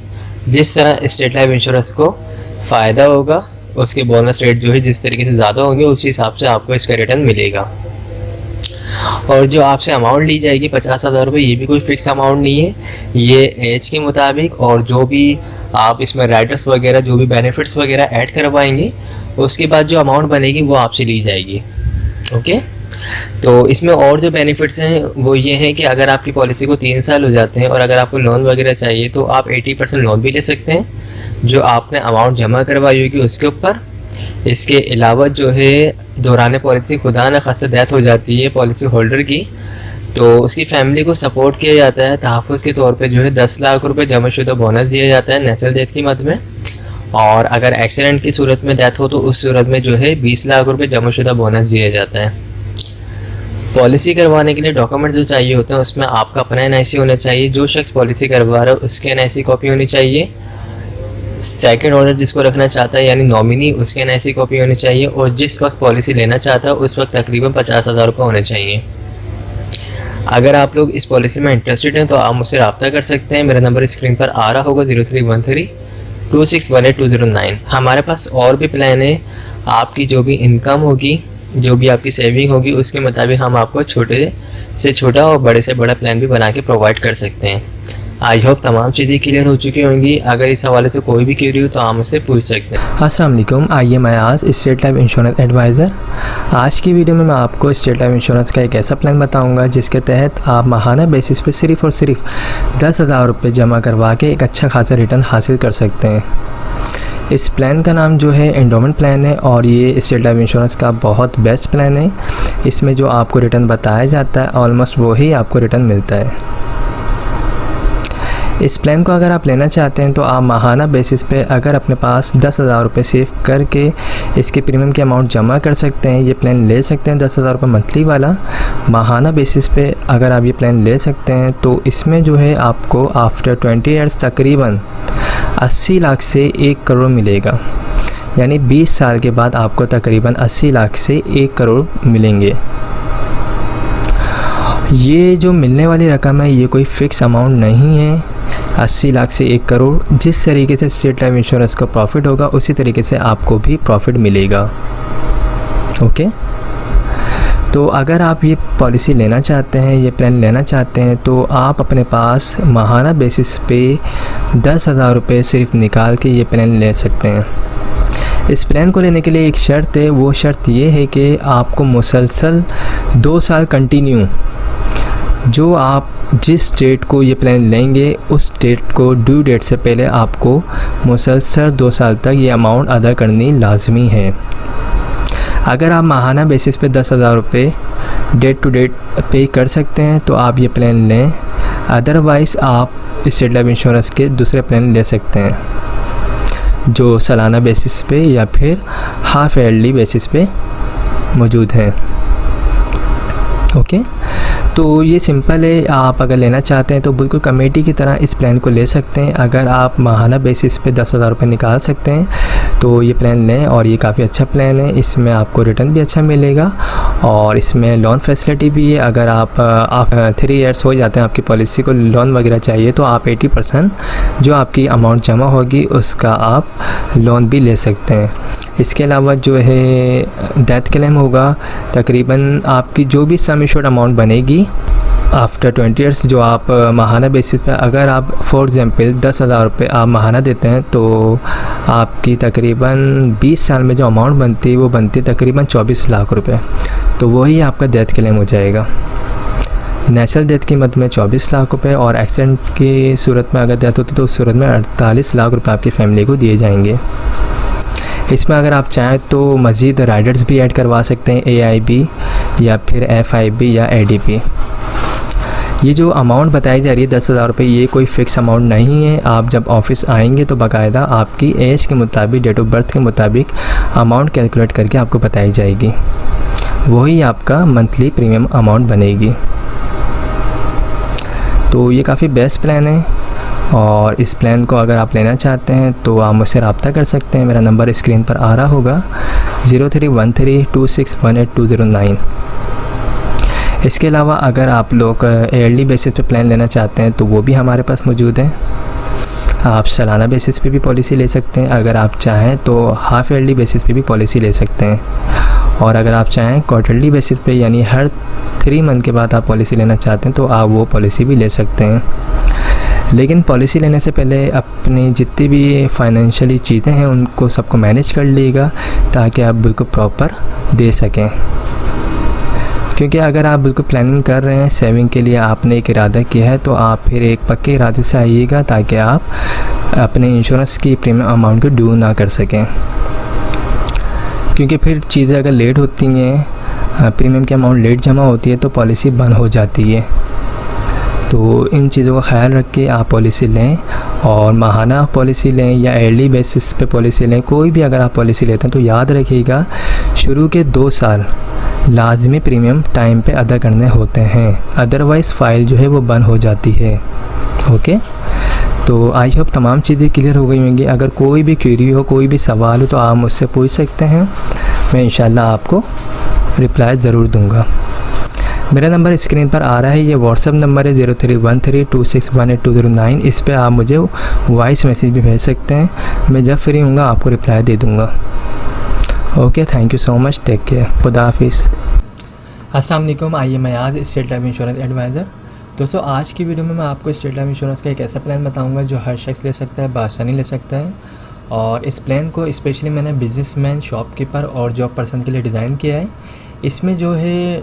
S1: जिस तरह स्टेट लाइफ इंश्योरेंस को फ़ायदा होगा उसके बोनस रेट जो है जिस तरीके से ज़्यादा होंगे उसी हिसाब से आपको इसका रिटर्न मिलेगा। और जो आपसे अमाउंट ली जाएगी 50,000 रुपये, ये भी कोई फिक्स अमाउंट नहीं है, ये एज के मुताबिक और जो भी आप इसमें राइडर्स वगैरह जो भी बेनिफिट्स वगैरह ऐड करवाएंगे उसके बाद जो अमाउंट बनेगी वो आपसे ली जाएगी। ओके, तो इसमें और जो बेनिफिट्स हैं वो ये हैं कि अगर आपकी पॉलिसी को 3 साल हो जाते हैं और अगर आपको लोन वगैरह चाहिए तो आप 80% लोन भी ले सकते हैं जो आपने अमाउंट जमा करवाई होगी उसके ऊपर। इसके अलावा जो है दौरान पॉलिसी खुदा न खास्ता डेथ हो जाती है पॉलिसी होल्डर की, तो उसकी फैमिली को सपोर्ट किया जाता है। तहफ़्फ़ुज़ के तौर पे जो है 10 लाख रुपए जमाशुदा बोनस दिया जाता है नेचुरल डेथ की मद में। और अगर एक्सीडेंट की सूरत में डेथ हो तो उस सूरत में जो है 20 लाख रुपए जमाशुदा बोनस दिया जाता है। पॉलिसी करवाने के लिए डॉक्यूमेंट जो चाहिए होते हैं उसमें आपका अपना NIC होना चाहिए। जो शख्स पॉलिसी करवा रहा है उसके NIC कॉपी होनी चाहिए। सेकंड ऑनर जिसको रखना चाहता है यानी नॉमिनी, उसके NIC कॉपी होनी चाहिए। और जिस वक्त पॉलिसी लेना चाहता है उस वक्त तकरीबन 50,000 रुपये होने चाहिए। अगर आप लोग इस पॉलिसी में इंटरेस्टेड हैं तो आप मुझसे रब्ता कर सकते हैं। मेरा नंबर स्क्रीन पर आ रहा होगा 03132618 हमारे पास और भी प्लान है। आपकी जो भी इनकम होगी, जो भी आपकी सेविंग होगी उसके मुताबिक हम आपको छोटे से छोटा और बड़े से बड़ा प्लान भी बना के प्रोवाइड कर सकते हैं।
S3: आई होप तमाम चीज़ें क्लियर हो चुकी होंगी। अगर इस हवाले से कोई भी क्वेरी हो तो आप मुझसे पूछ सकते हैं। अस्सलाम वालेकुम, आइए मैं आज स्टेट लाइफ इंश्योरेंस एडवाइज़र। आज की वीडियो में मैं आपको स्टेट लाइफ इंश्योरेंस का एक ऐसा प्लान बताऊंगा जिसके तहत आप माहाना बेसिस पे सिर्फ़ और सिर्फ 10,000 रुपये जमा करवा के एक अच्छा खासा रिटर्न हासिल कर सकते हैं। इस प्लान का नाम जो है एंडोमेंट प्लान है और ये स्टेट लाइफ इंश्योरेंस का बहुत बेस्ट प्लान है। इसमें जो आपको रिटर्न बताया जाता है ऑलमोस्ट वही आपको रिटर्न मिलता है। इस प्लान को अगर आप लेना चाहते हैं तो आप माहाना बेसिस पे अगर अपने पास 10,000 रुपये सेव करके इसके प्रीमियम के अमाउंट जमा कर सकते हैं, ये प्लान ले सकते हैं। 10,000 रुपये मंथली वाला माहाना बेसिस पे अगर आप ये प्लान ले सकते हैं तो इसमें जो है आपको आफ्टर 20 ईयर्स तकरीबन 80 लाख से 1 करोड़ मिलेगा। यानी 20 साल के बाद आपको तकरीबन 80 लाख से 1 करोड़ मिलेंगे। ये जो मिलने वाली रकम है ये कोई फ़िक्स अमाउंट नहीं है। 80 लाख से 1 करोड़ जिस तरीके से स्टेट लाइफ इंश्योरेंस का प्रॉफिट होगा उसी तरीके से आपको भी प्रॉफिट मिलेगा। ओके, तो अगर आप ये पॉलिसी लेना चाहते हैं, ये प्लान लेना चाहते हैं तो आप अपने पास माहाना बेसिस पे 10,000 रुपये सिर्फ निकाल के ये प्लान ले सकते हैं। इस प्लान को लेने के लिए एक शर्त है, वो शर्त ये है कि आपको मुसलसल 2 साल कंटिन्यू जो आप जिस डेट को ये प्लान लेंगे उस डेट को ड्यू डेट से पहले आपको मुसलसल 2 साल तक ये अमाउंट अदा करनी लाजमी है। अगर आप माहाना बेसिस पे 10,000 रुपये डेट टू डेट पे कर सकते हैं तो आप ये प्लान लें, अदरवाइज़ आप स्टेट लाइफ इंश्योरेंस के दूसरे प्लान ले सकते हैं जो सालाना बेसिस पे या फिर हाफ ईयरली बेसिस पे मौजूद हैं। ओके, तो ये सिंपल है। आप अगर लेना चाहते हैं तो बिल्कुल कमेटी की तरह इस प्लान को ले सकते हैं। अगर आप माहाना बेसिस पे 10,000 रुपये निकाल सकते हैं तो ये प्लान लें और ये काफ़ी अच्छा प्लान है। इसमें आपको रिटर्न भी अच्छा मिलेगा और इसमें लोन फैसिलिटी भी है। अगर आप 3 ईयर्स हो जाते हैं आपकी पॉलिसी को लोन वगैरह चाहिए तो आप 80% जो आपकी अमाउंट जमा होगी उसका आप लोन भी ले सकते हैं। इसके अलावा जो है डेथ क्लेम होगा, तकरीबन आपकी जो भी सम एश्योर्ड अमाउंट बनेगी आफ्टर 20 ईयर्स जो आप माहाना बेसिस पे अगर आप फॉर एग्ज़ाम्पल 10,000 रुपये आप माहाना देते हैं तो आपकी तकरीबन 20 साल में जो अमाउंट बनती है वो बनती है तकरीबन 24 लाख रुपए। तो वही आपका डेथ क्लेम हो जाएगा। नेचुरल डेथ की मद में 24 लाख रुपए और एक्सीडेंट की सूरत में अगर डेथ होती तो उस सूरत में 48 लाख रुपए आपकी फैमिली को दिए जाएंगे। इसमें अगर आप चाहें तो मज़ीद राइडर्स भी ऐड करवा सकते हैं, AIB या फिर FIB या ADP। ये जो अमाउंट बताई जा रही है 10,000 रुपये, ये कोई फ़िक्स अमाउंट नहीं है। आप जब ऑफिस आएंगे तो बाकायदा आपकी एज के मुताबिक, डेट ऑफ बर्थ के मुताबिक अमाउंट कैलकुलेट करके आपको बताई जाएगी, वही आपका मंथली प्रीमियम अमाउंट बनेगी। तो ये काफ़ी बेस्ट प्लान है और इस प्लान को अगर आप लेना चाहते हैं तो आप मुझसे रब्ता कर सकते हैं। मेरा नंबर स्क्रीन पर आ रहा होगा 031326182009। इसके अलावा अगर आप लोग ईयरली बेसिस पे प्लान लेना चाहते हैं तो वो भी हमारे पास मौजूद है। आप सालाना बेसिस पे भी पॉलिसी ले सकते हैं, अगर आप चाहें तो हाफ ईयरली बेसिस पे भी पॉलिसी ले सकते हैं और अगर आप चाहें क्वार्टरली बेसिस पे यानी हर 3 मंथ के बाद आप पॉलिसी लेना चाहते हैं तो आप वो पॉलिसी भी ले सकते हैं। लेकिन पॉलिसी लेने से पहले अपनी जितनी भी फाइनेंशियली चीज़ें हैं उनको सबको मैनेज कर लीजिएगा ताकि आप बिल्कुल प्रॉपर दे सकें। क्योंकि अगर आप बिल्कुल प्लानिंग कर रहे हैं सेविंग के लिए, आपने एक इरादा किया है तो आप फिर एक पक्के इरादे से आइएगा ताकि आप अपने इंश्योरेंस की प्रीमियम अमाउंट को ड्यू ना कर सकें। क्योंकि फिर चीज़ें अगर लेट होती हैं, प्रीमियम की अमाउंट लेट जमा होती है तो पॉलिसी बंद हो जाती है। तो इन चीज़ों का ख्याल रख के आप पॉलिसी लें और माहाना पॉलिसी लें या ईयरली बेसिस पे पॉलिसी लें। कोई भी अगर आप पॉलिसी लेते हैं तो याद रखिएगा शुरू के 2 साल लाजमी प्रीमियम टाइम पे अदा करने होते हैं, अदरवाइज़ फ़ाइल जो है वो बंद हो जाती है। ओके, तो आई होप तमाम चीज़ें क्लियर हो गई होंगी। अगर कोई भी क्वेरी हो, कोई भी सवाल हो तो आप मुझसे पूछ सकते हैं, मैं इंशाल्लाह आपको रिप्लाई ज़रूर दूँगा। मेरा नंबर स्क्रीन पर आ रहा है, ये व्हाट्सअप नंबर है 031326182009। इस पे आप मुझे वॉइस मैसेज भी भेज सकते हैं, मैं जब फ्री हूँगा आपको रिप्लाई दे दूँगा। Okay, thank you so much, take care, खुदा हाफिज़।
S1: अस्सलाम वालेकुम, आइए मैं आज स्टेट लाइफ इंश्योरेंस एडवाइज़र। दोस्तों आज की वीडियो में मैं आपको स्टेट लाइफ इंश्योरेंस का एक ऐसा प्लान बताऊंगा जो हर शख्स ले सकता है, बआसानी ले सकता है। और इस प्लान को स्पेशली मैंने बिजनेसमैन, शॉपकीपर और जॉब पर्सन के लिए डिज़ाइन किया है। इसमें जो है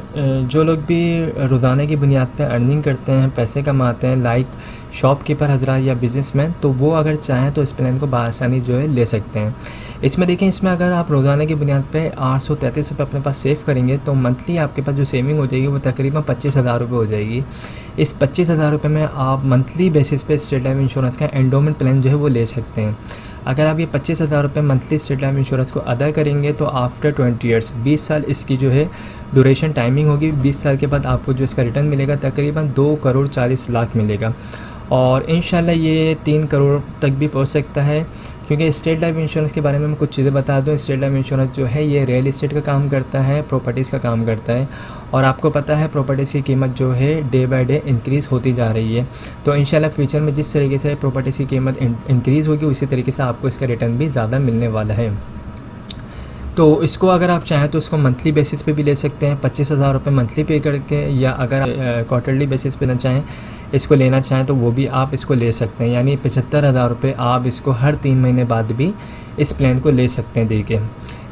S1: जो लोग भी रोज़ाना की बुनियाद पर अर्निंग करते हैं, पैसे कमाते हैं, लाइक शॉपकीपर हजरा या बिजनेसमैन, तो वो अगर चाहें तो इस प्लान को बआसानी जो है ले सकते हैं। इसमें देखें, इसमें अगर आप रोज़ाना की बुनियाद पे 833 रुपये अपने पास सेव करेंगे तो मंथली आपके पास जो सेविंग हो जाएगी वो तकरीबन 25,000 रुपये हो जाएगी। इस 25,000 रुपये में आप मंथली बेसिस पे स्टेट लाइफ इंश्योरेंस का एंडोमेंट प्लान जो है वो ले सकते हैं। अगर आप ये 25,000 रुपये मंथली स्टेट लाइफ इंश्योरेंस को अदा करेंगे तो आफ्टर 20 ईयर्स 20 साल इसकी जो है ड्यूरेशन टाइमिंग होगी। 20 साल के बाद आपको जो इसका रिटर्न मिलेगा तकरीबन 2,40,00,000 मिलेगा और इंशाल्लाह ये 3 करोड़ तक भी पहुंच सकता है। क्योंकि स्टेट लाइफ इंश्योरेंस के बारे में मैं कुछ चीज़ें बता दूं। स्टेट लाइफ इंश्योरेंस जो है ये रियल इस्टेट का काम करता है, प्रॉपर्टीज़ का काम करता है और आपको पता है प्रॉपर्टीज़ की कीमत जो है डे बाय डे इंक्रीज़ होती जा रही है। तो इंशाल्लाह फ्यूचर में जिस तरीके से प्रॉपर्टीज़ की कीमत इंक्रीज़ होगी उसी तरीके से आपको इसका रिटर्न भी ज़्यादा मिलने वाला है। तो इसको अगर आप चाहें तो इसको मंथली बेसिस पे भी ले सकते हैं, 25,000 रुपये मंथली पे करके, या अगर क्वार्टरली बेसिस पे ना चाहें इसको लेना चाहें तो वो भी आप इसको ले सकते हैं। यानी 75,000 रुपये आप इसको हर 3 महीने बाद भी इस प्लान को ले सकते हैं देके।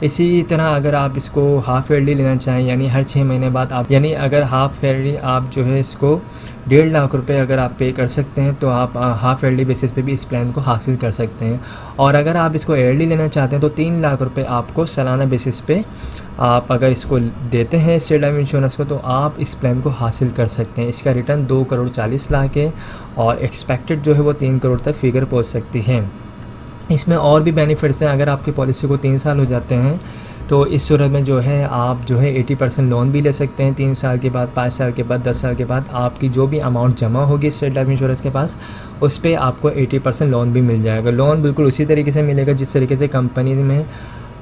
S1: इसी तरह अगर आप इसको हाफ ईयरली लेना चाहें यानी हर 6 महीने बाद आप, यानी अगर हाफ ईयरली आप जो है इसको 1.5 लाख रुपए अगर आप पे कर सकते हैं तो आप हाफ ईयरली बेसिस पे भी इस प्लान को हासिल कर सकते हैं। और अगर आप इसको ईयरली लेना चाहते हैं तो 3 लाख रुपए आपको सालाना बेसिस पे आप अगर इसको देते हैं स्टेट लाइफ इंश्योरेंस को तो आप इस प्लान को हासिल कर सकते हैं। इसका रिटर्न 2,40,00,000 है और एक्सपेक्टेड जो है वो 3 करोड़ तक फिगर पहुँच सकती है। इसमें और भी बेनिफिट्स हैं। अगर आपकी पॉलिसी को 3 साल हो जाते हैं तो इस सूरत में जो है आप जो है 80% लोन भी ले सकते हैं। 3 साल के बाद, 5 साल के बाद, 10 साल के बाद आपकी जो भी अमाउंट जमा होगी स्टेट लाइफ इंश्योरेंस के पास उस पर आपको 80% लोन भी मिल जाएगा। लोन बिल्कुल उसी तरीके से मिलेगा जिस तरीके से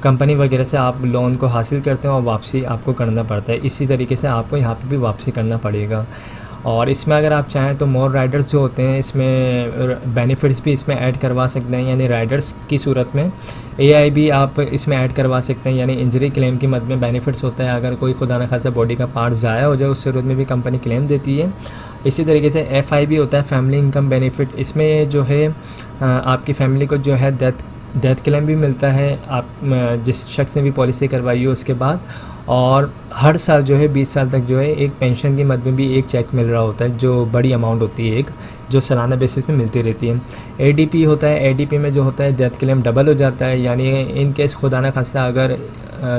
S1: कंपनी वगैरह से आप लोन को हासिल करते हैं और वापसी आपको करना पड़ता है, इसी तरीके से आपको यहाँ पे भी वापसी करना पड़ेगा। और इसमें अगर आप चाहें तो मोर राइडर्स जो होते हैं इसमें बेनिफिट्स भी इसमें ऐड करवा सकते हैं। यानी राइडर्स की सूरत में एआई भी आप इसमें ऐड करवा सकते हैं। यानी इंजरी क्लेम की मद में बेनिफिट्स होता है। अगर कोई खुदा न खासा बॉडी का पार्ट ज़ाया हो जाए उस सूरत में भी कंपनी क्लेम देती है। इसी तरीके से एफआई भी होता है, फैमिली इनकम बेनिफिट। इसमें जो है आपकी फैमिली को जो है डेथ क्लेम भी मिलता है आप जिस शख्स ने भी पॉलिसी करवाई हो उसके बाद। और हर साल जो है 20 साल तक जो है एक पेंशन की मद में भी एक चेक मिल रहा होता है जो बड़ी अमाउंट होती है, एक जो सालाना बेसिस पे मिलती रहती है। एडीपी होता है, एडीपी में जो होता है डेथ क्लेम डबल हो जाता है। यानी इन केस खुदा न खास्ता अगर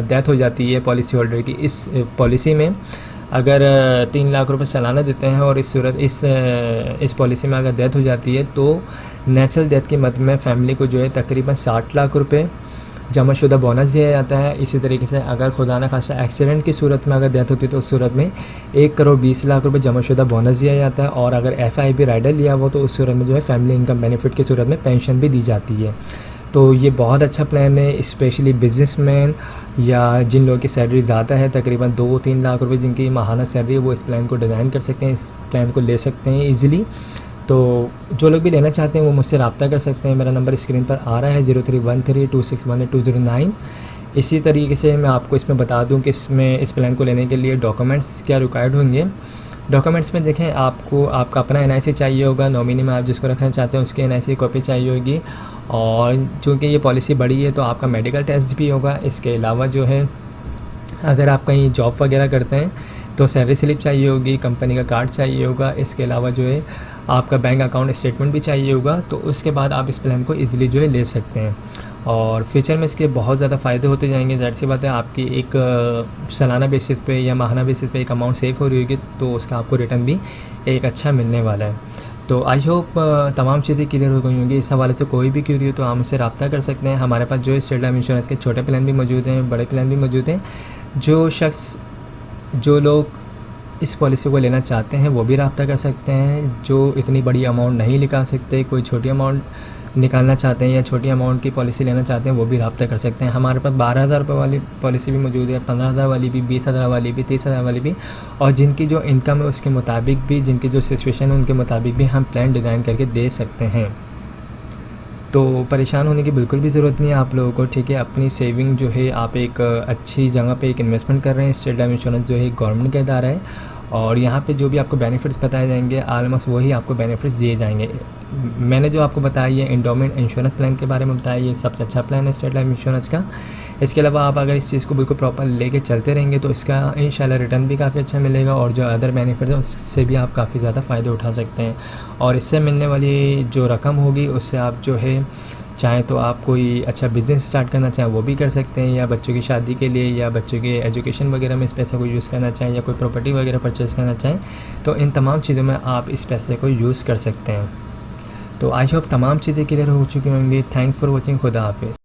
S1: डेथ हो जाती है पॉलिसी होल्डर की, इस पॉलिसी में अगर 3 लाख रुपए सालाना देते हैं और इस पॉलिसी में अगर डेथ हो जाती है तो नेचुरल डेथ की मद में फैमिली को जो है तकरीबन 60 लाख रुपए जमाशुदा बोनस दिया जाता है। इसी तरीके से अगर खुदा न खासा एक्सीडेंट की सूरत में अगर डेथ होती है तो उस सूरत में 1,20,00,000 रुपये जमाशुदा बोनस दिया जाता है। और अगर एफआईबी राइडर लिया हो तो उस सूरत में जो है फैमिली इनकम बेनिफिट की सूरत में पेंशन भी दी जाती है। तो ये बहुत अच्छा प्लान है, स्पेशली बिजनेसमैन या जिन लोगों की सैलरी ज़्यादा है, तकरीबन 2-3 लाख रुपये जिनकी माहाना सैलरी है, वो इस प्लान को डिज़ाइन कर सकते हैं, इस प्लान को ले सकते हैं ईज़िली। तो जो लोग भी लेना चाहते हैं वो मुझसे रब्ता कर सकते हैं। मेरा नंबर स्क्रीन पर आ रहा है 0313261209। इसी तरीके से मैं आपको इसमें बता दूं कि इसमें इस प्लान को लेने के लिए डॉक्यूमेंट्स क्या रिक्वायर्ड होंगे। डॉक्यूमेंट्स में देखें, आपको आपका अपना एनआईसी चाहिए होगा, नॉमिनी में आप जिसको रखना चाहते हैं उसकी एनआईसी कॉपी चाहिए होगी। और चूँकि ये पॉलिसी बड़ी है तो आपका मेडिकल टेस्ट भी होगा। इसके अलावा जो है अगर आप कहीं जॉब वगैरह करते हैं तो सैलरी स्लिप चाहिए होगी, कंपनी का कार्ड चाहिए होगा। इसके अलावा जो है आपका बैंक अकाउंट स्टेटमेंट भी चाहिए होगा। तो उसके बाद आप इस प्लान को ईज़िली जो है ले सकते हैं और फ्यूचर में इसके बहुत ज़्यादा फ़ायदे होते जाएंगे। ज़ाहिर सी बात है, आपकी एक सालाना बेसिस पे या माहाना बेसिस पे एक अमाउंट सेव हो रही होगी तो उसका आपको रिटर्न भी एक अच्छा मिलने वाला है। तो आई होप तमाम चीज़ें क्लियर हो गई होंगी। इस हवाले से कोई भी क्यूरी हो तो आप मुझसे रब्ता कर सकते हैं। हमारे पास जो है स्टेट लाइफ इंश्योरेंस के छोटे प्लान भी मौजूद हैं, बड़े प्लान भी मौजूद हैं। जो लोग इस पॉलिसी को लेना चाहते हैं वो भी रब्ता कर सकते हैं। जो इतनी बड़ी अमाउंट नहीं निकाल सकते, कोई छोटी अमाउंट निकालना चाहते हैं या छोटी अमाउंट की पॉलिसी लेना चाहते हैं वो भी रब्ता कर सकते हैं। हमारे पास 12,000 रुपये वाली पॉलिसी भी मौजूद है, 15,000 वाली भी, 20,000 वाली भी, 30,000 वाली भी। और जिनकी जो इनकम है उसके मुताबिक भी, जिनकी जो सिचुएशन है उनके मुताबिक भी हम प्लान डिज़ाइन करके दे सकते हैं। तो परेशान होने की बिल्कुल भी ज़रूरत नहीं है आप लोगों को, ठीक है। अपनी सेविंग जो है आप एक अच्छी जगह पे एक इन्वेस्टमेंट कर रहे हैं। स्टेट लाइफ इंश्योरेंस जो है गवर्नमेंट का इदारा है और यहाँ पे जो भी आपको बेनिफिट्स बताए जाएंगे ऑलमोस्ट वही आपको बेनिफिट्स दिए जाएंगे। मैंने जो आपको बताया ये एंडोमेंट इंश्योरेंस प्लान के बारे में बताया, ये सबसे अच्छा प्लान है स्टेट लाइफ इंश्योरेंस का। इसके अलावा आप अगर इस चीज़ को बिल्कुल प्रॉपर लेके चलते रहेंगे तो इसका इंशाल्लाह रिटर्न भी काफ़ी अच्छा मिलेगा और जो अदर बेनिफिट्स हैं उससे भी आप काफ़ी ज़्यादा फ़ायदे उठा सकते हैं। और इससे मिलने वाली जो रकम होगी उससे आप जो है चाहें तो आप कोई अच्छा बिज़नेस स्टार्ट करना चाहें वो भी कर सकते हैं, या बच्चों की शादी के लिए या बच्चों के एजुकेशन वगैरह में इस पैसे को यूज़ करना चाहें, या कोई प्रॉपर्टी वगैरह परचेज़ करना चाहें, तो इन तमाम चीज़ों में आप इस पैसे को यूज़ कर सकते हैं। तो आई होप तमाम चीज़ें क्लियर हो चुकी होंगी। Thanks for watching. खुदा हाफिज़।